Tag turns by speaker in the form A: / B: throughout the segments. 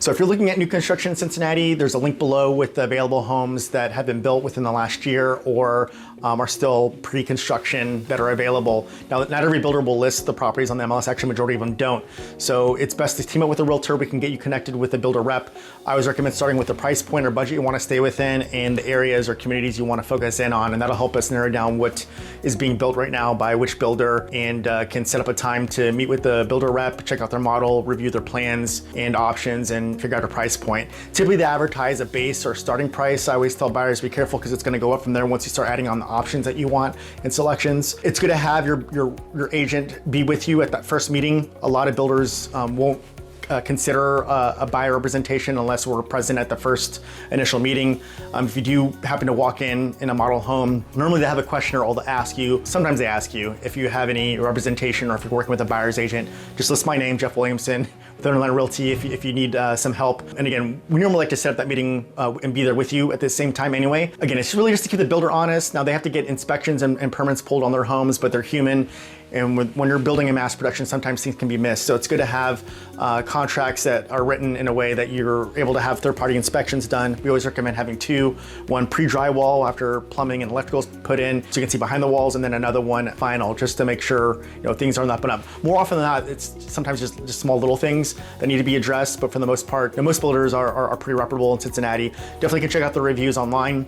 A: So if you're looking at new construction in Cincinnati, there's a link below with the available homes that have been built within the last year or are still pre-construction that are available. Now, not every builder will list the properties on the MLS. Actually, majority of them don't. So it's best to team up with a realtor. We can get you connected with a builder rep. I always recommend starting with the price point or budget you want to stay within and the areas or communities you want to focus in on. And that'll help us narrow down what is being built right now by which builder, and can set up a time to meet with the builder rep, check out their model, review their plans and options, and figure out a price point. Typically they advertise a base or starting price. I always tell buyers, be careful because it's going to go up from there once you start adding on the options that you want and selections. It's good to have your agent be with you at that first meeting. A lot of builders won't consider a buyer representation unless we're present at the first initial meeting. If you do happen to walk in a model home, normally they have a questionnaire or they'll ask you, sometimes they ask you if you have any representation or if you're working with a buyer's agent. Just list my name, Jeff Williamson, with Underline Realty if you need some help. And again, we normally like to set up that meeting and be there with you at the same time anyway. Again, it's really just to keep the builder honest. Now they have to get inspections and permits pulled on their homes, but they're human. And when you're building in mass production, sometimes things can be missed. So it's good to have contracts that are written in a way that you're able to have third-party inspections done. We always recommend having two: one pre-drywall after plumbing and electricals put in, so you can see behind the walls, and then another one final, just to make sure things aren't up and up. More often than not, it's sometimes just small little things that need to be addressed. But for the most part, most builders are pretty reputable in Cincinnati. Definitely can check out the reviews online.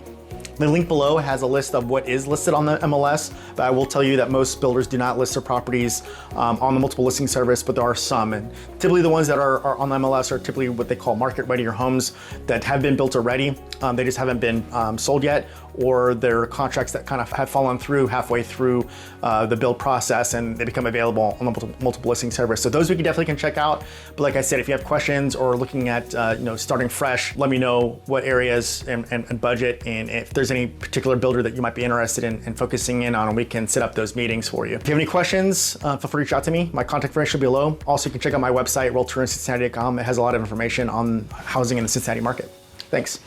A: The link below has a list of what is listed on the MLS, but I will tell you that most builders do not list their properties on the multiple listing service, but there are some. And typically the ones that are on the MLS are typically what they call market ready, or homes that have been built already. They just haven't been sold yet, or they're contracts that kind of have fallen through halfway through the build process and they become available on the multiple listing service. So those we definitely can check out. But like I said, if you have questions or looking at starting fresh, let me know what areas and budget, and if there's any particular builder that you might be interested in focusing in on, and we can set up those meetings for you. If you have any questions, feel free to reach out to me. My contact information will be below. Also, you can check out my website, realtorincincinnati.com. It has a lot of information on housing in the Cincinnati market. Thanks.